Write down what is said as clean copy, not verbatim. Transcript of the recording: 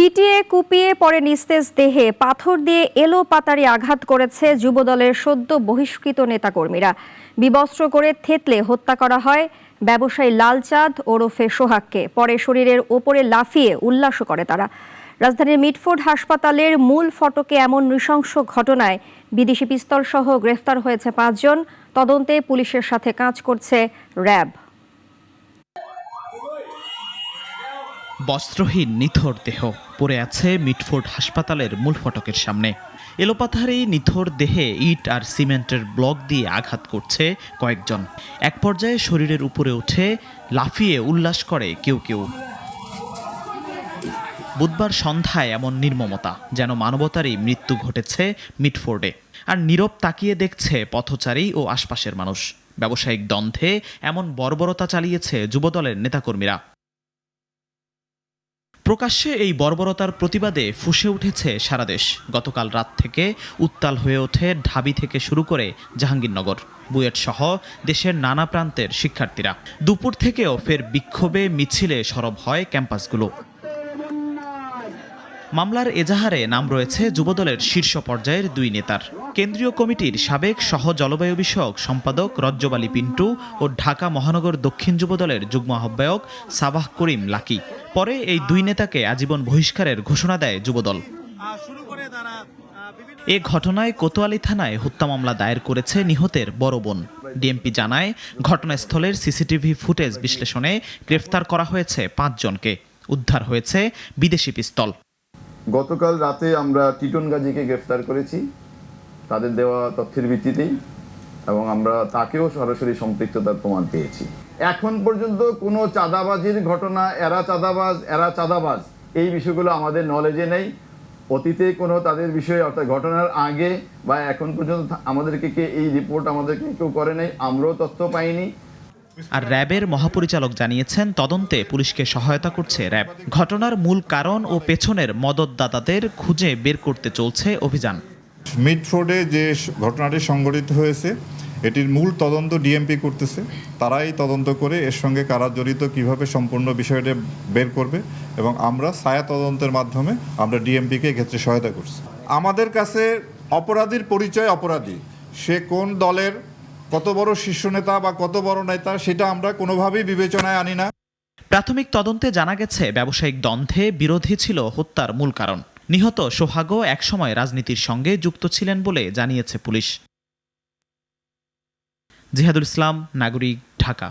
পিটিয়ে কুপিয়ে পরে নিস্তেজ দেহে পাথর দিয়ে এলোপাতাড়ি আঘাত করেছে যুবদলের সদ্য বহিষ্কৃত নেতাকর্মীরা। বিবস্ত্র করে থেতলে হত্যা করা হয় ব্যবসায়ী লালচাঁদ ওরফে সোহাগকে। পরে শরীরের ওপরে লাফিয়ে উল্লাসও করে তারা। রাজধানীর মিটফোর্ড হাসপাতালের মূল ফটকে এমন নৃশংস ঘটনায় বিদেশি পিস্তল সহ গ্রেফতার হয়েছে ৫ জন। তদন্তে পুলিশের সাথে কাজ করছে র্যাব। বস্ত্রহীন নিথর দেহ পড়ে আছে মিটফোর্ড হাসপাতালের মূল ফটকের সামনে। এলোপাথারি নিথর দেহে ইট আর সিমেন্টের ব্লক দিয়ে আঘাত করছে কয়েকজন। এক পর্যায়ে শরীরের উপরে উঠে লাফিয়ে উল্লাস করে কেউ কেউ। বুধবার সন্ধ্যায় এমন নির্মমতা, যেন মানবতারই মৃত্যু ঘটেছে মিটফোর্ডে। আর নীরব তাকিয়ে দেখছে পথচারী ও আশপাশের মানুষ। ব্যবসায়িক দ্বন্দ্বে এমন বর্বরতা চালিয়েছে যুবদলের নেতাকর্মীরা। প্রকাশ্যে এই বর্বরতার প্রতিবাদে ফুঁসে উঠেছে সারা দেশ। গতকাল রাত থেকে উত্তাল হয়ে ওঠে ঢাবি থেকে শুরু করে জাহাঙ্গীরনগর, বুয়েট সহ দেশের নানা প্রান্তের শিক্ষার্থীরা। দুপুর থেকেও ফের বিক্ষোভে মিছিলে সরব হয় ক্যাম্পাসগুলো। মামলার এজাহারে নাম রয়েছে যুবদলের শীর্ষ পর্যায়ের ২ নেতার। কেন্দ্রীয় কমিটির সাবেক সহ জলবায়ু বিষয়ক সম্পাদক রজ্জব আলী পিন্টু ও ঢাকা মহানগর দক্ষিণ যুবদলের যুগ্ম আহ্বায়ক সাবাহ করিম লাকি। পরে এই ২ নেতাকে আজীবন বহিষ্কারের ঘোষণা দেয় যুবদল। এ ঘটনায় কোতোয়ালি থানায় হত্যা মামলা দায়ের করেছে নিহতের বড় বোন। ডিএমপি জানায়, ঘটনাস্থলের সিসিটিভি ফুটেজ বিশ্লেষণে গ্রেফতার করা হয়েছে ৫ জনকে। উদ্ধার হয়েছে বিদেশি পিস্তল। গতকাল রাতে আমরা টিটন গাজীকে গ্রেফতার করেছি তাদের দেওয়া তথ্যের ভিত্তিতেই, এবং আমরা তাকেও সরাসরি সম্পৃক্ততার প্রমাণ পেয়েছি। এখন পর্যন্ত কোনো চাঁদাবাজির ঘটনা, এরা চাঁদাবাজ এই বিষয়গুলো আমাদের নলেজে নেই। অতীতে কোনো তাদের বিষয়ে, অর্থাৎ ঘটনার আগে বা এখন পর্যন্ত আমাদেরকে এই রিপোর্ট আমাদেরকে কেউ করে নাই, আমরাও তথ্য পাইনি। আর র্যাবের মহাপরিচালক জানিয়েছেন, তদন্তে পুলিশকে সহায়তা করছে র্যাব। ঘটনার মূল কারণ ও পেছনের মদতদাতাদের খুঁজে বের করতে চলছে অভিযান। মিটফোর্ডে যে ঘটনাটি সংঘটিত হয়েছে, এটির মূল তদন্ত ডিএমপি করতেছে। তারাই তদন্ত করে এর সঙ্গে কারা জড়িত, কিভাবে সম্পূর্ণ বিষয়টা বের করবে, এবং আমরা ছায়া তদন্তের মাধ্যমে আমরা ডিএমপিকে ক্ষেত্রে সহায়তা করছি। আমাদের কাছে অপরাধীর পরিচয় অপরাধী, সে কোন দলের, কত বড় শীর্ষ নেতা বা কত বড় নেতা, সেটা আমরা কোনোভাবেই বিবেচনায় আনি না। প্রাথমিক তদন্তে জানা গেছে, ব্যবসায়িক দ্বন্দ্বে বিরোধী ছিল হত্যার মূল কারণ। নিহত সোহাগও একসময় রাজনীতির সঙ্গে যুক্ত ছিলেন বলে জানিয়েছে পুলিশ। জিহাদুল ইসলাম, নাগরিক, ঢাকা।